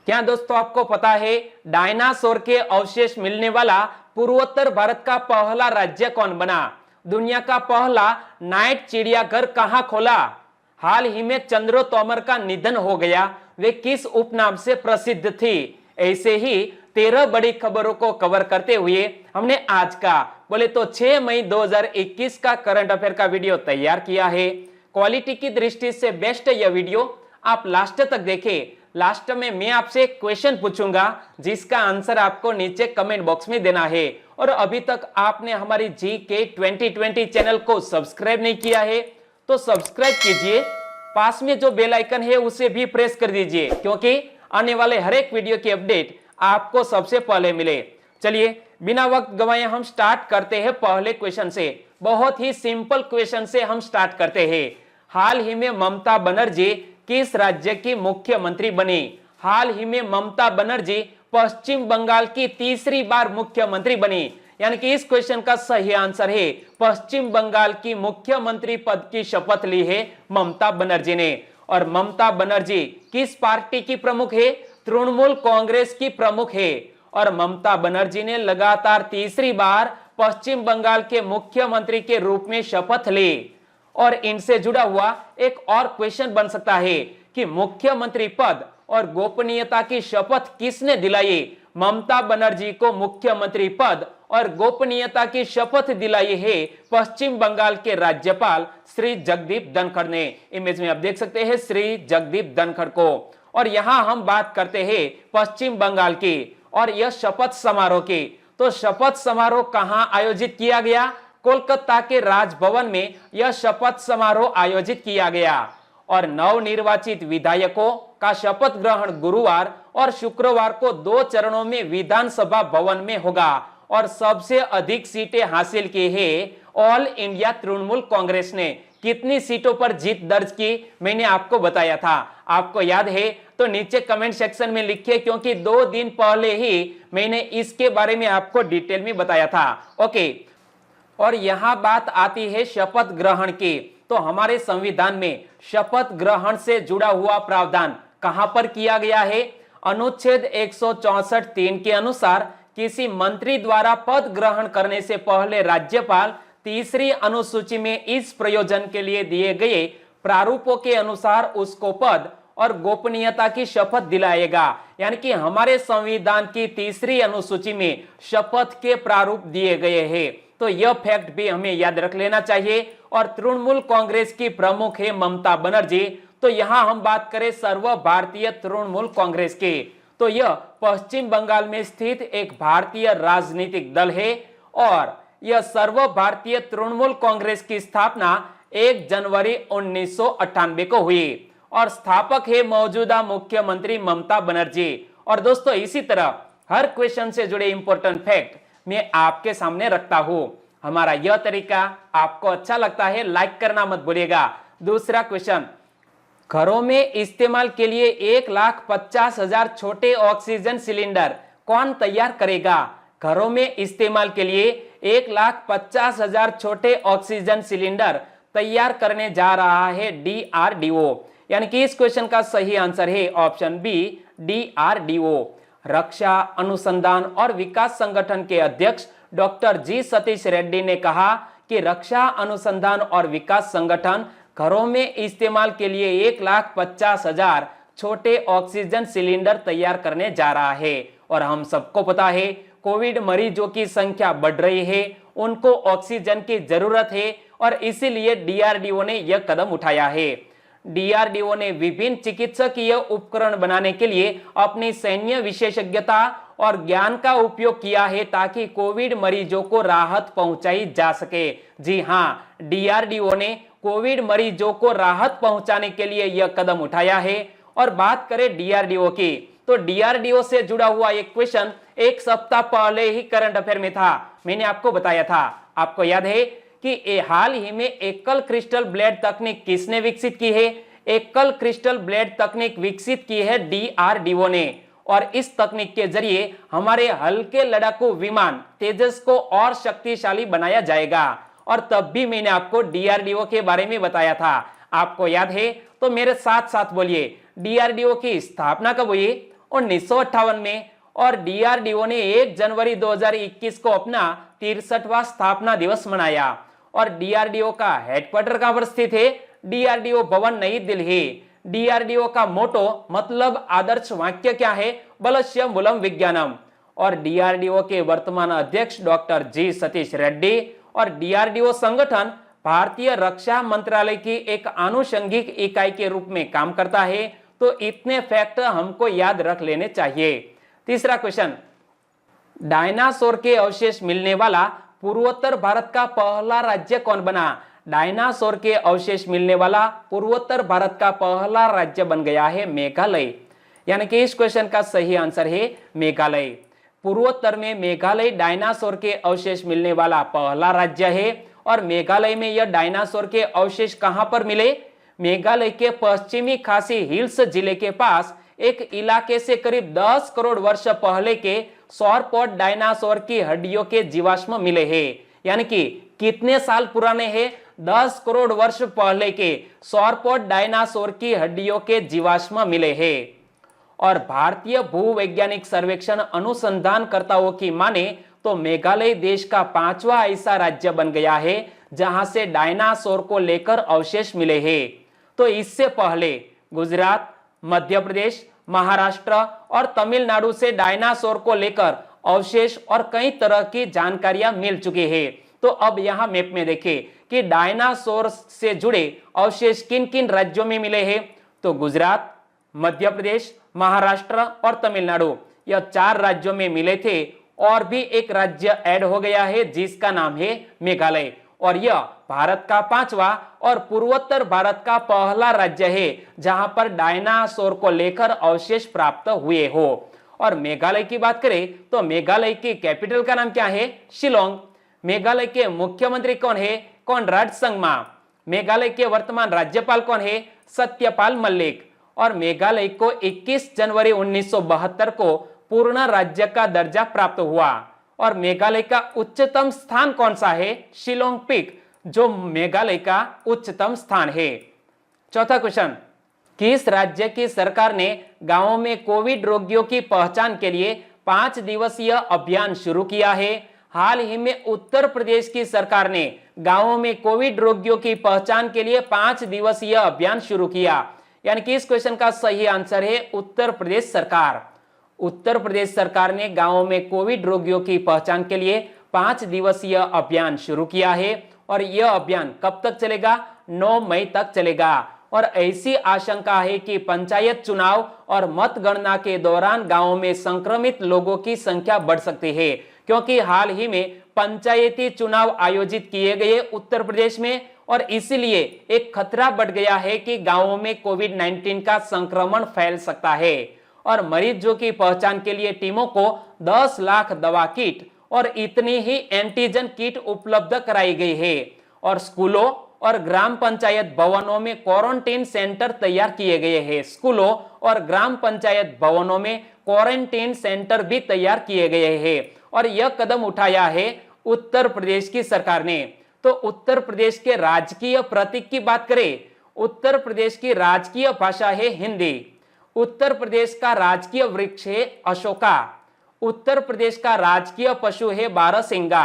क्या दोस्तों आपको पता है डायनासोर के अवशेष मिलने वाला पूर्वोत्तर भारत का पहला राज्य कौन बना? दुनिया का पहला नाइट चिड़ियाघर कहां खोला? हाल ही में चंद्रो तोमर का निधन हो गया, वे किस उपनाम से प्रसिद्ध थी? ऐसे ही 13 बड़ी खबरों को कवर करते हुए हमने आज का बोले तो 6 मई 2021 का करंट अफेयर का वीडियो तैयार किया है। क्वालिटी की दृष्टि से बेस्ट यह वीडियो, आप लास्ट तक देखें। लास्ट में मैं आपसे एक क्वेश्चन पूछूंगा जिसका आंसर आपको नीचे कमेंट बॉक्स में देना है। और अभी तक आपने हमारी GK 2020 चैनल को सब्सक्राइब नहीं किया है तो सब्सक्राइब कीजिए, पास में जो बेल आइकन है उसे भी प्रेस कर दीजिए, क्योंकि आने वाले हर एक वीडियो की अपडेट आपको सबसे पहले मिले। चलिए बिना वक्त गवाए हम स्टार्ट करते हैं पहले क्वेश्चन से। बहुत ही सिंपल क्वेश्चन से हम स्टार्ट करते हैं। हाल ही में ममता बनर्जी किस राज्य की मुख्यमंत्री बनी? हाल ही में ममता बनर्जी पश्चिम बंगाल की तीसरी बार मुख्यमंत्री बनी, यानी कि इस क्वेश्चन का सही आंसर है पश्चिम बंगाल की मुख्यमंत्री पद की शपथ ली है ममता बनर्जी ने। और ममता बनर्जी किस पार्टी की प्रमुख है? तृणमूल कांग्रेस की प्रमुख है। और ममता बनर्जी ने लगातार तीसरी बार पश्चिम बंगाल के मुख्यमंत्री के रूप में शपथ ली। और इनसे जुड़ा हुआ एक और क्वेश्चन बन सकता है कि मुख्यमंत्री पद और गोपनीयता की शपथ किसने दिलाई? ममता बनर्जी को मुख्यमंत्री पद और गोपनीयता की शपथ दिलाई है पश्चिम बंगाल के राज्यपाल श्री जगदीप धनखड़ ने। इमेज में आप देख सकते हैं श्री जगदीप धनखड़ को। और यहां हम बात करते हैं पश्चिम बंगाल की और यह शपथ समारोह की। तो शपथ समारोह कहां आयोजित किया गया? कोलकाता के राजभवन में यह शपथ समारोह आयोजित किया गया। और नवनिर्वाचित विधायकों का शपथ ग्रहण गुरुवार और शुक्रवार को 2 चरणों में विधानसभा भवन में होगा। और सबसे अधिक सीटें हासिल की है ऑल इंडिया तृणमूल कांग्रेस ने। कितनी सीटों पर जीत दर्ज की मैंने आपको बताया था, आपको याद है तो नीचे कमेंट सेक्शन में लिखिए, क्योंकि 2 दिन पहले ही मैंने इसके बारे में आपको डिटेल में बताया था। ओके, और यहां बात आती है शपथ ग्रहण की। तो हमारे संविधान में शपथ ग्रहण से जुड़ा हुआ प्रावधान कहां पर किया गया है? अनुच्छेद 164(3) के अनुसार किसी मंत्री द्वारा पद ग्रहण करने से पहले राज्यपाल तीसरी अनुसूची में इस प्रयोजन के लिए दिए गए प्रारूपों के अनुसार उसको पद और गोपनीयता की शपथ दिलाएगा। यानी कि हमारे संविधान की तीसरी अनुसूची में शपथ के प्रारूप दिए गए हैं। तो यह फैक्ट भी हमें याद रख लेना चाहिए। और तृणमूल कांग्रेस की प्रमुख है ममता बनर्जी। तो यहां हम बात करें सर्व भारतीय तृणमूल कांग्रेस की, तो यह पश्चिम बंगाल में स्थित एक भारतीय राजनीतिक दल है। और यह सर्व भारतीय तृणमूल कांग्रेस की स्थापना 1 जनवरी 1998 को हुई। और स्थापक है मौजूदा मुख्यमंत्री ममता बनर्जी। और दोस्तों इसी तरह हर क्वेश्चन से जुड़े इंपॉर्टेंट फैक्ट मैं आपके सामने रखता हूं। हमारा यह तरीका आपको अच्छा लगता है लाइक करना मत भूलिएगा। दूसरा क्वेश्चन, घरों में इस्तेमाल के लिए 1,50,000 छोटे ऑक्सीजन सिलेंडर कौन तैयार करेगा? घरों में इस्तेमाल के लिए 1,50,000 छोटे ऑक्सीजन सिलेंडर तैयार करने जा रहा है DRDO। यानी कि इस क्वेश्चन का सही आंसर है ऑप्शन बी DRDO। रक्षा अनुसंधान और विकास संगठन के अध्यक्ष डॉक्टर जी सतीश रेड्डी ने कहा कि रक्षा अनुसंधान और विकास संगठन घरों में इस्तेमाल के लिए 1,50,000 छोटे ऑक्सीजन सिलेंडर तैयार करने जा रहा है। और हम सबको पता है कोविड मरीजों की संख्या बढ़ रही है, उनको ऑक्सीजन की जरूरत है और इसीलिए DRDO ने यह कदम उठाया है। DRDO ने विभिन्न चिकित्सकीय उपकरण बनाने के लिए अपनी सैन्य विशेषज्ञता और ज्ञान का उपयोग किया है ताकि कोविड मरीजों को राहत पहुंचाई जा सके। जी हाँ, DRDO ने कोविड मरीजों को राहत पहुंचाने के लिए यह कदम उठाया है। और बात करें DRDO की, तो DRDO से जुड़ा हुआ एक क्वेश्चन एक सप्ताह पहले ही करंट अफेयर में था, मैंने आपको बताया था। आपको याद है कि हाल ही में एकल क्रिस्टल ब्लेड तकनीक किसने विकसित की है? एकल क्रिस्टल ब्लेड तकनीक विकसित की है DRDO ने। और इस तकनीक के जरिए हमारे हल्के लड़ाकू विमान तेजस को और शक्तिशाली बनाया जाएगा। और तब भी मैंने आपको DRDO के बारे में बताया था, आपको याद है? तो मेरे साथ साथ बोलिए DRDO की स्थापना कब हुई 1958 में और डीआरडीओ ने 1 जनवरी 2021 को अपना 63वां स्थापना दिवस मनाया। और डीआरडीओ का हेडक्वार्टर कहां पर स्थित है? डीआरडीओ भवन नई दिल्ली। डीआरडीओ का मोटो मतलब आदर्श वाक्य क्या है? बलस्य मूलम विज्ञानम। और डीआरडीओ के वर्तमान अध्यक्ष डॉक्टर जी सतीश रेड्डी। और डीआरडीओ संगठन भारतीय रक्षा मंत्रालय की एक आनुषंगिक इकाई के रूप में काम करता है। तो इतने फैक्ट हमको याद रख लेने चाहिए। तीसरा क्वेश्चन, डायनासोर के अवशेष मिलने वाला पूर्वोत्तर भारत का पहला राज्य कौन बना? डायनासोर के अवशेष मिलने वाला पूर्वोत्तर भारत का पहला राज्य बन गया है मेघालय। यानी कि इस क्वेश्चन का सही आंसर है मेघालय। पूर्वोत्तर में मेघालय डायनासोर के अवशेष मिलने वाला पहला राज्य है। और मेघालय में यह डायनासोर के अवशेष कहां पर मिले? मेघालय के पश्चिमी खासी हिल्स जिले के पास एक इलाके से करीब 10 करोड़ वर्ष पहले के सौरपॉड डायनासोर की हड्डियों के जीवाश्म मिले हैं। यानी कि कितने साल पुराने हैं? 10 करोड़ वर्ष पहले के सौरपॉड डायनासोर की हड्डियों के जीवाश्म मिले हैं। और भारतीय भूवैज्ञानिक सर्वेक्षण अनुसंधानकर्ताओं की माने तो मेघालय देश का 5वां ऐसा राज्य बन गया है जहां से डायनासोर को लेकर अवशेष मिले हैं। तो इससे पहले गुजरात, मध्य प्रदेश, महाराष्ट्र और तमिलनाडु से डायनासोर को लेकर अवशेष और कई तरह की जानकारियां मिल चुकी है। तो अब यहां मैप में देखें कि डायनासोर से जुड़े अवशेष किन किन राज्यों में मिले हैं। तो गुजरात, मध्य प्रदेश, महाराष्ट्र और तमिलनाडु, यह 4 राज्यों में मिले थे। और भी एक राज्य ऐड हो गया है जिसका नाम है मेघालय। और यह भारत का 5वां और पूर्वोत्तर भारत का पहला राज्य है जहां पर डायनासोर को लेकर अवशेष प्राप्त हुए हो। और मेघालय की बात करें तो मेघालय की कैपिटल का नाम क्या है? शिलोंग। मेघालय के मुख्यमंत्री कौन है? कॉनराड संगमा। मेघालय के वर्तमान राज्यपाल कौन है? सत्यपाल मलिक। और मेघालय को 21 जनवरी 1972 को पूर्ण राज्य का दर्जा प्राप्त हुआ। और मेघालय का उच्चतम स्थान कौन सा है? शिलोंग पीक, जो मेघालय का उच्चतम स्थान है। चौथा क्वेश्चन, किस राज्य की सरकार ने गांवों में कोविड रोगियों की पहचान के लिए 5 दिवसीय अभियान शुरू किया है? हाल ही में उत्तर प्रदेश की सरकार ने गांवों में कोविड रोगियों की पहचान के लिए 5 दिवसीय अभियान शुरू किया। यानी कि इस क्वेश्चन का सही आंसर है उत्तर प्रदेश सरकार। उत्तर प्रदेश सरकार ने गांवों में कोविड रोगियों की पहचान के लिए 5 दिवसीय अभियान शुरू किया है। और यह अभियान कब तक चलेगा? 9 मई तक चलेगा। और ऐसी आशंका है कि पंचायत चुनाव और मतगणना के दौरान गांवों में संक्रमित लोगों की संख्या बढ़ सकती है, क्योंकि हाल ही में पंचायती चुनाव आयोजित किए गए उत्तर प्रदेश में। और इसीलिए एक खतरा बढ़ गया है कि गांवों में कोविड-19 का संक्रमण फैल सकता है। और मरीजों की पहचान के लिए टीमों को 10 लाख दवा किट और इतनी ही एंटीजन किट उपलब्ध कराई गई है। और स्कूलों और ग्राम पंचायत भवनों में क्वारंटीन सेंटर तैयार किए गए हैं। स्कूलों और ग्राम पंचायत भवनों में क्वारंटीन सेंटर भी तैयार किए गए हैं। और यह कदम उठाया है उत्तर प्रदेश की सरकार ने। तो उत्तर प्रदेश के राजकीय प्रतीक की बात करें, उत्तर प्रदेश की राजकीय भाषा है हिंदी। उत्तर प्रदेश का राजकीय वृक्ष है अशोका। उत्तर प्रदेश का राजकीय पशु है बारहसिंगा।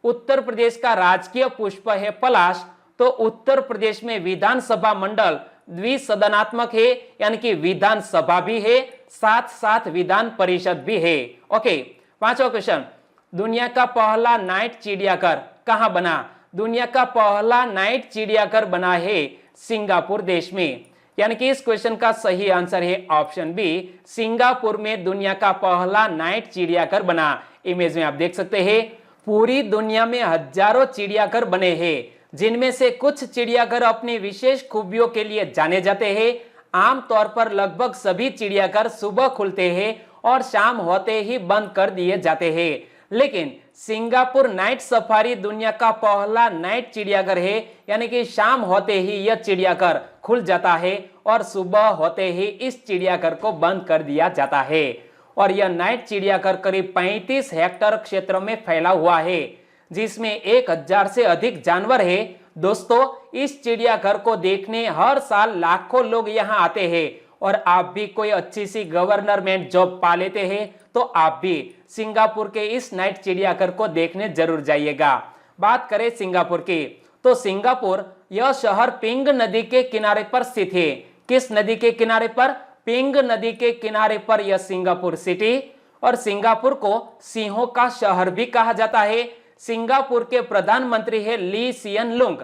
उत्तर प्रदेश का राजकीय पुष्प है पलाश। तो उत्तर प्रदेश में विधानसभा मंडल द्विसदनात्मक है, यानी कि विधानसभा भी है, साथ साथ विधान परिषद भी है। ओके, 5वां क्वेश्चन, दुनिया का पहला नाइट चिड़ियाघर कहां बना? दुनिया का पहला नाइट चिड़ियाघर बना है सिंगापुर देश में। यानी कि इस क्वेश्चन का सही आंसर है ऑप्शन बी, सिंगापुर में दुनिया का पहला नाइट चिड़ियाघर बना। इमेज में आप देख सकते हैं पूरी दुनिया में हजारों चिड़ियाघर बने हैं, जिनमें से कुछ चिड़ियाघर अपनी विशेष खूबियों के लिए जाने जाते हैं। आमतौर पर लगभग सभी चिड़ियाघर सुबह खुलते हैं और शाम होते ही बंद कर दिए जाते हैं। लेकिन सिंगापुर नाइट सफारी दुनिया का पहला नाइट चिड़ियाघर है, यानी कि शाम होते ही यह चिड़ियाघर खुल जाता है और सुबह होते ही इस चिड़ियाघर को बंद कर दिया जाता है। और यह नाइट चिड़ियाघर करीब 35 हेक्टेयर क्षेत्र में फैला हुआ है, जिसमें 1000 से अधिक जानवर है। दोस्तों, इस चिड़ियाघर को देखने हर साल लाखों लोग यहाँ आते हैं और आप भी कोई अच्छी सी गवर्नमेंट जॉब पा लेते हैं तो आप भी सिंगापुर के इस नाइट चिड़ियाघर को देखने जरूर जाइएगा। बात करें सिंगापुर की, तो सिंगापुर यह शहर पिंग नदी के किनारे पर स्थित है। किस नदी के किनारे पर? पिंग नदी के किनारे पर यह सिंगापुर सिटी। और सिंगापुर को सिंहों का शहर भी कहा जाता है। सिंगापुर के प्रधानमंत्री है ली सियन लुंग।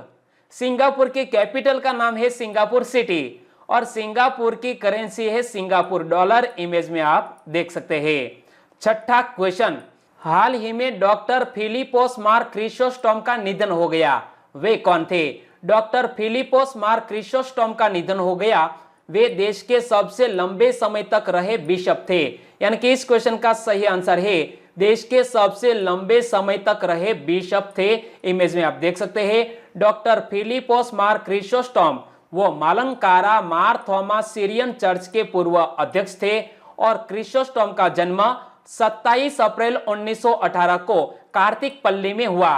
सिंगापुर की कैपिटल का नाम है सिंगापुर सिटी और सिंगापुर की करेंसी है सिंगापुर डॉलर। इमेज में आप देख सकते हैं। छठा क्वेश्चन, हाल ही में डॉक्टर फिलिपोस मार क्रिसोस्टोम का निधन हो गया। वे कौन थे? डॉक्टर फिलिपोस मार क्रिसोस्टोम का निधन हो गया। वे देश के सबसे लंबे समय तक रहे बिशप थे। यानी कि इस क्वेश्चन का सही आंसर है देश के सबसे लंबे समय तक रहे बिशप थे। इमेज में आप देख सकते हैं डॉक्टर फिलिपोस मार क्रिसोस्टोम वो मालंकारा मार थोमा सीरियन चर्च के पूर्व अध्यक्ष थे और क्रिसोस्टोम का जन्म 27 अप्रैल 1918 को कार्तिक पल्ली में हुआ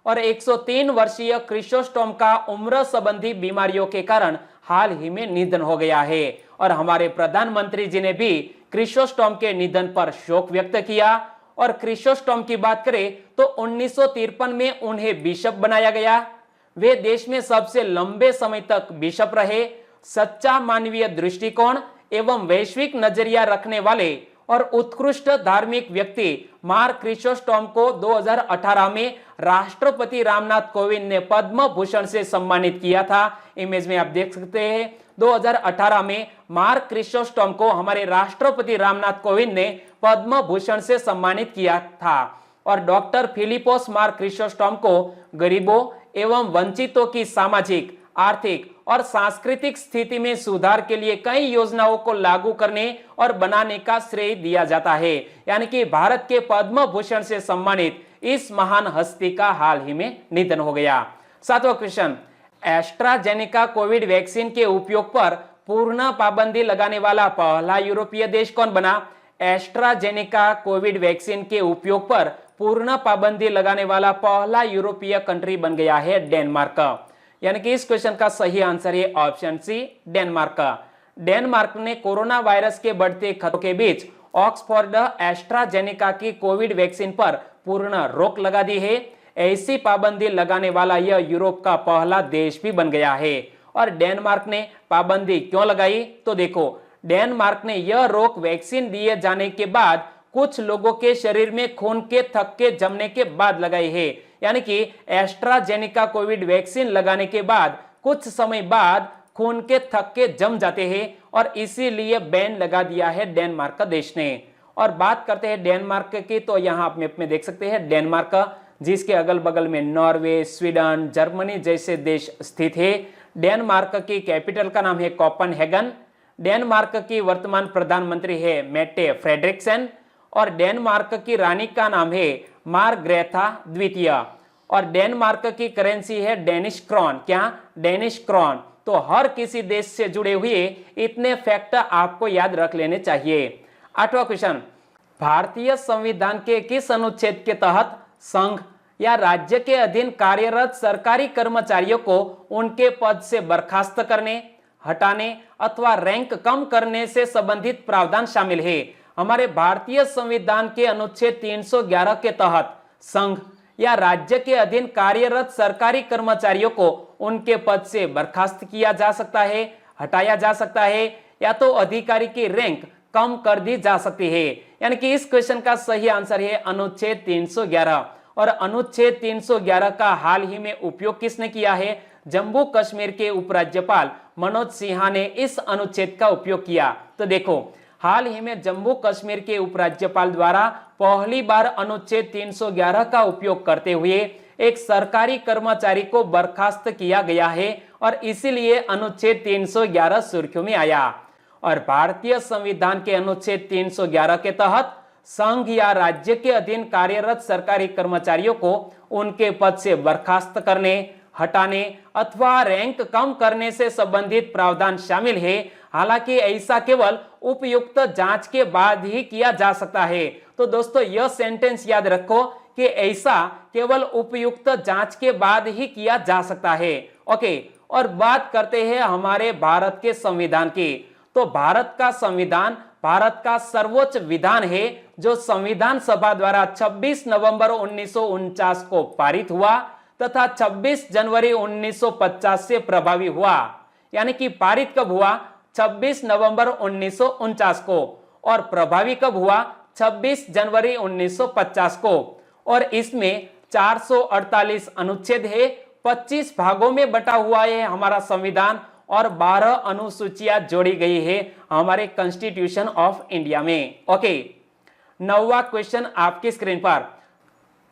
और 103 वर्षीय क्रिसोस्टोम का उम्र संबंधी बीमारियों के कारण हाल ही में निधन हो गया है। और हमारे प्रधानमंत्री जी ने भी क्रिसोस्टोम के निधन पर शोक व्यक्त किया। और क्रिसोस्टोम की बात करें तो 1953 में उन्हें बिशप बनाया गया। वे देश में सबसे लंबे समय तक बिशप रहे। सच्चा मानवीय दृष्टिकोण एवं वैश्विक नजरिया रखने वाले और उत्कृष्ट धार्मिक व्यक्ति मार क्रिसोस्टोम को 2018 में राष्ट्रपति रामनाथ कोविंद ने पद्म भूषण से सम्मानित किया था। इमेज में आप देख सकते हैं 2018 में मार क्रिसोस्टोम को हमारे राष्ट्रपति रामनाथ कोविंद ने पद्म भूषण से सम्मानित किया था। और डॉक्टर फिलिपोस मार क्रिसोस्टोम को गरीबों एवं वंचितों की सामाजिक, आर्थिक और सांस्कृतिक स्थिति में सुधार के लिए कई योजनाओं को लागू करने और बनाने का श्रेय दिया जाता है। यानी कि भारत के पद्म भूषण से सम्मानित इस महान हस्ती का हाल ही में निधन हो गया। सातवां क्वेश्चन, एस्ट्राजेनेका कोविड वैक्सीन के उपयोग पर पूर्ण पाबंदी लगाने वाला पहला यूरोपीय देश कौन बना? एस्ट्राजेनेका कोविड वैक्सीन के उपयोग पर पूर्ण पाबंदी लगाने वाला पहला यूरोपीय कंट्री बन गया है डेनमार्क। यानी कि इस क्वेश्चन का सही आंसर है ऑप्शन सी डेनमार्क। डेनमार्क ने कोरोना वायरस के बढ़ते खतरों के बीच ऑक्सफोर्ड एस्ट्राजेनेका की कोविड वैक्सीन पर पूर्ण रोक लगा दी है। ऐसी पाबंदी लगाने वाला यह यूरोप का पहला देश भी बन गया है। और डेनमार्क ने पाबंदी क्यों लगाई? तो देखो, डेनमार्क ने यह रोक वैक्सीन दिए जाने के बाद कुछ लोगों के शरीर में खून के थक्के जमने के बाद लगाई है। यानी कि एस्ट्राजेनेका कोविड वैक्सीन लगाने के बाद कुछ समय बाद खून के थक्के जम जाते हैं और इसीलिए बैन लगा दिया है डेनमार्क देश ने। और बात करते हैं डेनमार्क की, तो यहाँ आप मैप में देख सकते हैं डेनमार्क, जिसके अगल बगल में नॉर्वे, स्वीडन, जर्मनी जैसे देश स्थित है। डेनमार्क की कैपिटल का नाम है कोपेनहेगन। डेनमार्क की वर्तमान प्रधानमंत्री है मेटे फ्रेडरिक्सन और डेनमार्क की रानी का नाम है मार्ग्रेथा द्वितीय। और डेनमार्क की करेंसी है डेनिश क्रॉन। क्या? Danish krone. तो हर किसी देश से जुड़े हुए इतने फैक्ट आपको याद रख लेने चाहिए। आठवां क्वेश्चन, भारतीय संविधान के किस अनुच्छेद के तहत संघ या राज्य के अधीन कार्यरत सरकारी कर्मचारियों को उनके पद से बर्खास्त करने, हटाने अथवा रैंक कम करने से संबंधित प्रावधान शामिल है? हमारे भारतीय संविधान के अनुच्छेद 311 के तहत संघ या राज्य के अधीन कार्यरत सरकारी कर्मचारियों को उनके पद से बर्खास्त किया जा सकता है, हटाया जा सकता है या तो अधिकारी की रैंक कम कर दी जा सकती है। यानी कि इस क्वेश्चन का सही आंसर है अनुच्छेद 311। और अनुच्छेद 311 का हाल ही में उपयोग किसने किया है? जम्मू कश्मीर के उपराज्यपाल मनोज सिन्हा ने इस अनुच्छेद का उपयोग किया। तो देखो, हाल ही में जम्मू कश्मीर के उपराज्यपाल द्वारा पहली बार अनुच्छेद 311 का उपयोग करते हुए एक सरकारी कर्मचारी को बर्खास्त किया गया है और इसीलिए अनुच्छेद 311 सुर्खियों में आया। और भारतीय संविधान के अनुच्छेद 311 के तहत संघ या राज्य के अधीन कार्यरत सरकारी कर्मचारियों को उनके पद से बर्खास्त करने, हटाने अथवा रैंक कम करने से संबंधित प्रावधान शामिल है। हालांकि ऐसा केवल उपयुक्त जांच के बाद ही किया जा सकता है। तो दोस्तों, यह सेंटेंस याद रखो कि ऐसा केवल उपयुक्त जांच के बाद ही किया जा सकता है। ओके, और बात करते हैं हमारे भारत के संविधान की। तो भारत का संविधान भारत का सर्वोच्च विधान है जो संविधान सभा द्वारा 26 नवंबर 1949 को पारित हुआ तथा 26 जनवरी 1950 से प्रभावी हुआ। यानी कि पारित कब हुआ? 26 नवंबर 1949 को, और प्रभावी कब हुआ? 26 जनवरी 1950 को। और इसमें 448 अनुच्छेद है, 25 भागों में बटा हुआ है हमारा संविधान, और 12 अनुसूचियां जोड़ी गई है हमारे कॉन्स्टिट्यूशन ऑफ इंडिया में। ओके, 9वां क्वेश्चन आपकी स्क्रीन पर।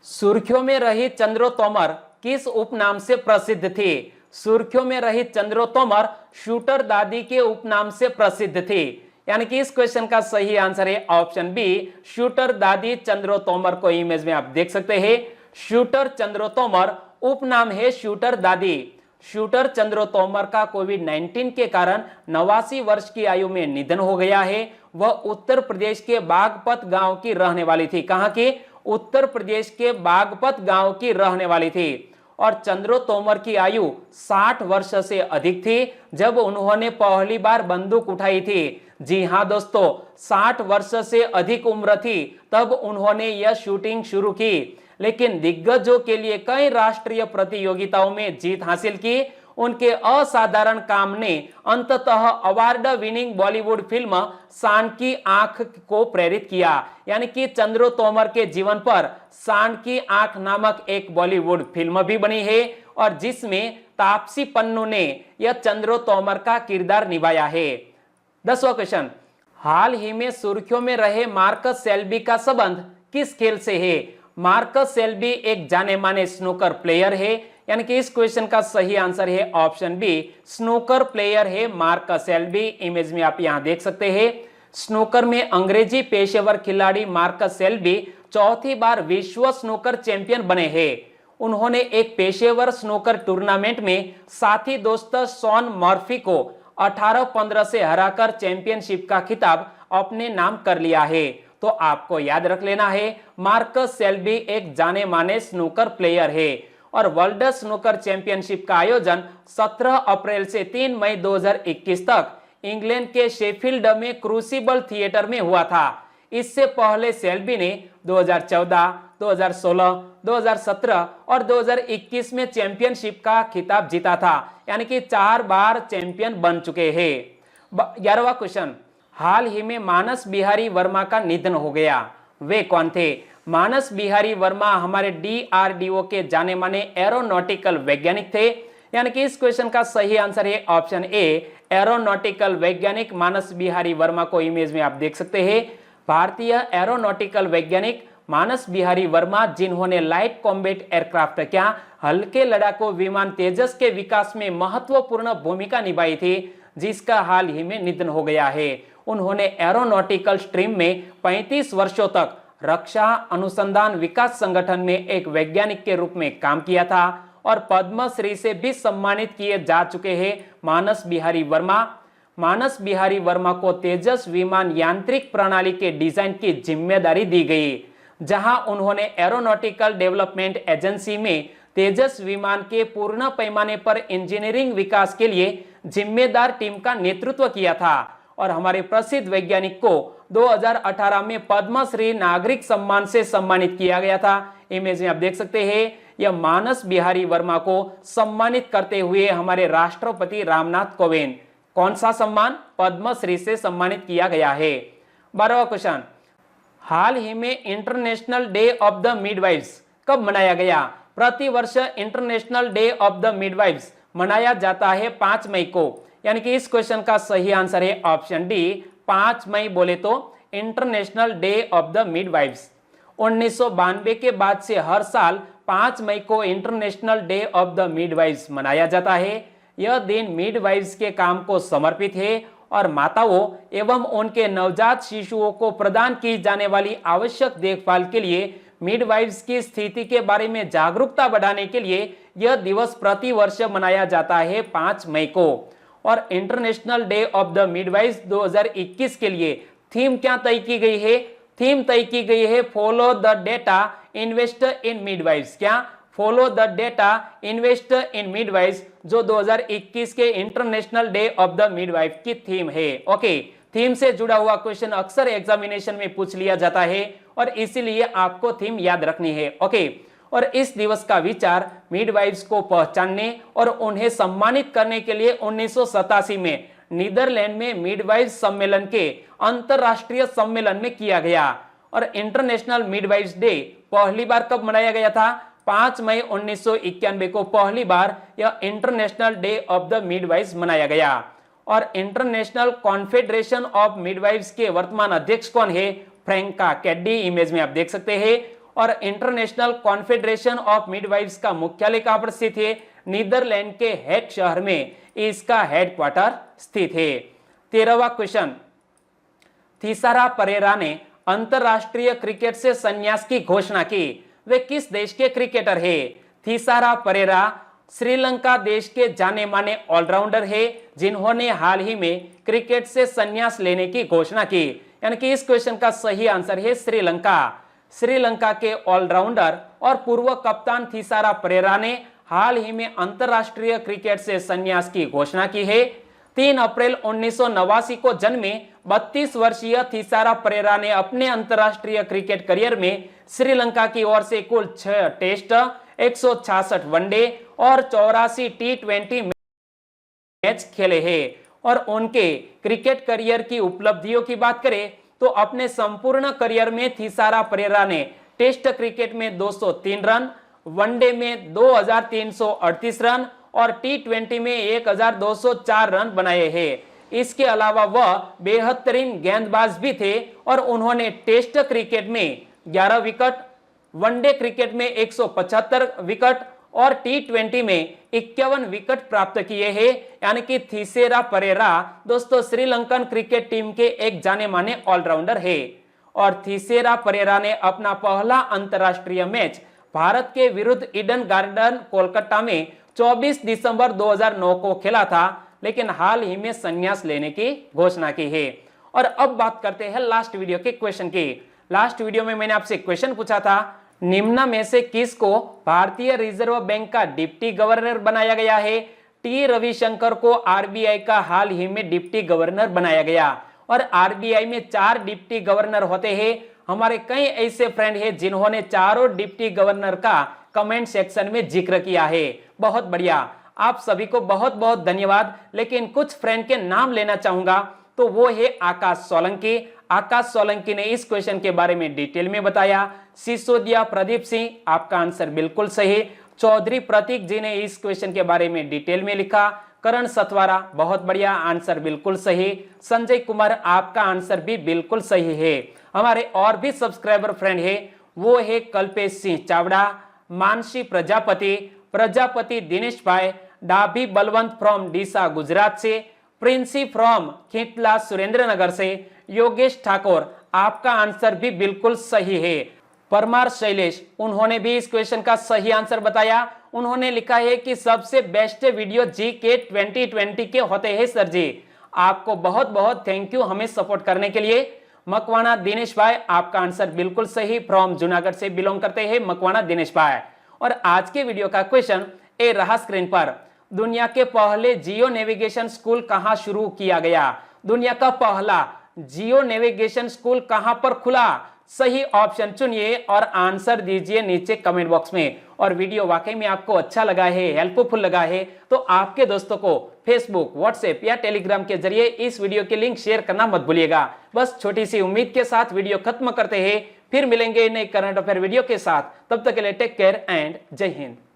सुर्खियों में रही चंद्रो तोमर किस उपनाम से प्रसिद्ध थी? सुर्खियों में रही चंद्रो तोमर शूटर दादी के उपनाम से प्रसिद्ध थी। यानी कि इस क्वेश्चन का सही आंसर है ऑप्शन बी, शूटर दादी चंद्रो तोमर को इमेज में आप देख सकते हैं। शूटर चंद्रो तोमर उपनाम है शूटर दादी। शूटर चंद्रो तोमर का कोविड-19 के कारण 89 वर्ष की आयु में निधन हो गया है। वह उत्तर प्रदेश के बागपत गांव की रहने वाली थी। कहां की? उत्तर प्रदेश के बागपत गांव की रहने वाली थी। और चंद्रो तोमर की आयु 60 वर्ष से अधिक थी जब उन्होंने पहली बार बंदूक उठाई थी। जी हां दोस्तों, 60 वर्ष से अधिक उम्र थी तब उन्होंने यह शूटिंग शुरू की। लेकिन दिग्गजों के लिए कई राष्ट्रीय प्रतियोगिताओं में जीत हासिल की। उनके असाधारण काम ने अंततः अवार्ड विनिंग बॉलीवुड फिल्म शान की आंख को प्रेरित किया। यानी कि चंद्रो तोमर के जीवन पर शान की आंख नामक एक बॉलीवुड फिल्म भी बनी है, और जिसमें तापसी पन्नू ने यह चंद्रो तोमर का किरदार निभाया है। 10वां क्वेश्चन, हाल ही में सुर्खियों में रहे मार्कस सेल्बी का संबंध किस खेल से है? मार्कस सेल्बी एक जाने माने स्नूकर प्लेयर है। यानी कि इस क्वेश्चन का सही आंसर है ऑप्शन बी, स्नूकर प्लेयर है मार्कस सेल्बी। इमेज में आप यहां देख सकते हैं। स्नूकर में अंग्रेजी पेशेवर खिलाड़ी मार्कस सेल्बी चौथी बार विश्व स्नूकर चैंपियन बने हैं। उन्होंने एक पेशेवर स्नूकर टूर्नामेंट में साथी दोस्त शॉन मर्फी को 18-15 से हराकर चैंपियनशिप का खिताब अपने नाम कर लिया है। तो आपको याद रख लेना है, मार्कस सेल्बी एक जाने माने स्नूकर प्लेयर है। और वर्ल्ड स्नूकर चैंपियनशिप का आयोजन 17 अप्रैल से 3 मई 2021 तक इंग्लैंड के शेफील्ड में क्रूसिबल थिएटर में हुआ था। इससे पहले सेल्बी ने 2014, 2016, 2017 और 2021 में चैंपियनशिप का खिताब जीता था। यानी कि 4 बार चैंपियन बन चुके हैं। 11वां क्वेश्चन, हाल ही में मानस बिहारी वर्मा का निधन हो गया। वे कौन थे? मानस बिहारी वर्मा हमारे DRDO के जाने माने एरोनॉटिकल वैज्ञानिक थे। यानी कि इस क्वेश्चन का सही आंसर है ऑप्शन ए, एरोनॉटिकल वैज्ञानिक मानस बिहारी वर्मा को इमेज में आप देख सकते हैं। भारतीय एरोनॉटिकल वैज्ञानिक मानस बिहारी वर्मा, जिन्होंने लाइट कॉम्बैट एयरक्राफ्ट क्या हल्के लड़ाकू विमान तेजस के विकास में महत्वपूर्ण भूमिका निभाई थी, जिसका हाल ही में निधन हो गया है। उन्होंने एरोनॉटिकल स्ट्रीम में 35 वर्षों तक रक्षा अनुसंधान विकास संगठन में एक वैज्ञानिक के रूप में काम किया था और पद्मश्री से भी सम्मानित किए जा चुके हैं। मानस बिहारी वर्मा मानस बिहारी वर्मा को तेजस विमान यांत्रिक प्रणाली के डिजाइन की जिम्मेदारी दी गई, जहां उन्होंने एरोनॉटिकल डेवलपमेंट एजेंसी में तेजस विमान के पूर्ण पैमाने पर इंजीनियरिंग विकास के लिए जिम्मेदार टीम का नेतृत्व किया था। और हमारे प्रसिद्ध वैज्ञानिक को 2018 में पद्मश्री नागरिक सम्मान से सम्मानित किया गया था। इमेज में आप देख सकते हैं, यह मानस बिहारी वर्मा को सम्मानित करते हुए हमारे राष्ट्रपति रामनाथ कोविंद, कौन सा सम्मान? पद्मश्री से सम्मानित किया गया है। 12वां क्वेश्चन, हाल ही में international day of the midwives कब मनाया गया? प्रतिवर्ष international day of the midwives मनाया जाता है 5 मई को। यानी कि इस क्वेश्चन का सही आंसर है ऑप्शन डी, 5 मई बोले तो international day of the midwives. 1992 के बाद से हर साल 5 मई को international day of the midwives मनाया जाता है। यह दिन मिडवाइफ्स के काम को समर्पित है और माताओं एवं उनके नवजात शिशुओं को प्रदान की जाने वाली आवश्यक देखभाल के लिए मिडवाइफ्स की स्थिति के बारे में जागरूकता बढ़ाने के लिए यह दिवस प्रति वर्ष मनाया जाता है 5 मई को। और international day of the midwives 2021 के लिए थीम क्या तय की गई है? थीम तय की गई है follow the data, invest in midwives. क्या? Follow the data invest in midwife, जो 2021 के international day of the midwife की थीम है। ओके, थीम से जुड़ा हुआ क्वेश्चन अक्सर एग्जामिनेशन में पूछ लिया जाता है और इसीलिए आपको थीम याद रखनी है। ओके, और इस दिवस का विचार मिडवाइफ्स को पहचानने और उन्हें सम्मानित करने के लिए 1987 में नीदरलैंड में मिडवाइफ सम्मेलन के अंतरराष्ट्रीय सम्मेलन में किया गया। और इंटरनेशनल मिडवाइफ्स डे पहली बार कब मनाया गया था? 5 मई 1991 को पहली बार यह international day of the midwives मनाया गया। और इंटरनेशनल कॉन्फेडरेशन ऑफ मिडवाइफ्स के वर्तमान अध्यक्ष कौन है? फ्रैंका कैडी, इमेज में आप देख सकते हैं। और इंटरनेशनल कॉन्फेडरेशन ऑफ मिडवाइफ्स का मुख्यालय कहां पर स्थित है? नीदरलैंड के हेग शहर में इसका हेडक्वार्टर स्थित है। 13वां क्वेश्चन, थिसारा परेरा ने अंतरराष्ट्रीय क्रिकेट से संन्यास की घोषणा की, वे किस देश के क्रिकेटर है? थिसारा परेरा श्रीलंका देश के जाने माने ऑलराउंडर है जिन्होंने हाल ही में क्रिकेट से संन्यास लेने की घोषणा की। यानी कि इस क्वेश्चन का सही आंसर है श्रीलंका। श्रीलंका के ऑलराउंडर और पूर्व कप्तान थिसारा परेरा ने हाल ही में अंतरराष्ट्रीय क्रिकेट से संन्यास की घोषणा की है। 3 अप्रैल 1989 को जन्मे 32 वर्षीय थिसारा परेरा ने अपने अंतरराष्ट्रीय क्रिकेट करियर में श्रीलंका की ओर से कुल 6 टेस्ट, 166 वनडे और 84 टी20 मैच खेले हैं। और उनके क्रिकेट करियर की उपलब्धियों की बात करें तो अपने संपूर्ण करियर में थिसारा परेरा ने टेस्ट क्रिकेट में 203 रन, वनडे में 2338 रन और टी20 में 1204 रन बनाए हैं। इसके अलावा वह बेहतरीन गेंदबाज भी थे और उन्होंने टेस्ट क्रिकेट में 11 विकेट, वनडे क्रिकेट में 175 विकेट और टी20 में 51 विकेट प्राप्त किए हैं। यानी कि थिसेरा परेरा दोस्तों श्रीलंकन क्रिकेट टीम के एक जाने माने ऑलराउंडर है। और थिसेरा परेरा ने अपना पहला अंतरराष्ट्रीय मैच भारत के विरुद्ध ईडन गार्डन कोलकाता में 24 दिसंबर 2009 को खेला था, लेकिन हाल ही में संन्यास लेने की घोषणा की है। और अब बात करते हैं लास्ट वीडियो के क्वेश्चन की। लास्ट वीडियो में मैंने आपसे क्वेश्चन पूछा था, निम्न में से किसको भारतीय रिजर्व बैंक का डिप्टी गवर्नर बनाया गया है? टी रविशंकर को आरबीआई का हाल ही में डिप्टी गवर्नर बनाया गया। और आरबीआई में 4 डिप्टी गवर्नर होते हैं। हमारे कई ऐसे फ्रेंड हैं जिन्होंने चारों डिप्टी गवर्नर का कमेंट सेक्शन में जिक्र किया है। बहुत बढ़िया, आप सभी को बहुत बहुत धन्यवाद। लेकिन कुछ फ्रेंड के नाम लेना चाहूंगा, तो वो है आकाश सोलंकी। आकाश सोलंकी ने इस क्वेश्चन के बारे में डिटेल में बताया। सिसोदिया प्रदीप सिंह, आपका आंसर बिल्कुल सही। चौधरी प्रतीक जी ने इस क्वेश्चन के बारे में डिटेल में लिखा। करण सतवारा, बहुत बढ़िया, आंसर बिल्कुल सही। संजय कुमार, आपका आंसर भी बिल्कुल सही है। हमारे और भी सब्सक्राइबर फ्रेंड है, वो है कल्पेश सिंह चावड़ा, मानसी प्रजापति दिनेश भाई, डाभी बलवंत फ्रॉम डीसा गुजरात से, प्रिंसी फ्रॉम खिटला सुरेंद्रनगर से, योगेश ठाकुर, आपका आंसर भी बिल्कुल सही है। परमार शैलेश, उन्होंने भी इस क्वेश्चन का सही आंसर बताया। उन्होंने लिखा है कि सबसे बेस्ट वीडियो जीके 2020 के होते हैं सर जी। आपको बहुत बहुत थैंक यू हमें सपोर्ट करने के लिए। मकवाना दिनेश भाई, आपका आंसर बिल्कुल सही, फ्रॉम जूनागढ़ से बिलोंग करते हैं मकवाना दिनेश भाई। और आज के वीडियो का क्वेश्चन ए रहा स्क्रीन पर, दुनिया के पहले जियो नेविगेशन स्कूल कहां शुरू किया गया? दुनिया का पहला जियो नेविगेशन स्कूल कहां पर खुला? सही ऑप्शन चुनिए और आंसर दीजिए नीचे कमेंट बॉक्स में। और वीडियो वाकई में आपको अच्छा लगा है, हेल्पफुल लगा है, तो आपके दोस्तों को फेसबुक, व्हाट्सएप या टेलीग्राम के जरिए इस वीडियो के लिंक शेयर करना मत भूलिएगा। बस छोटी सी उम्मीद के साथ वीडियो खत्म करते हैं, फिर मिलेंगे नए करंट अफेयर वीडियो के साथ। तब तक के लिए टेक केयर एंड जय हिंद।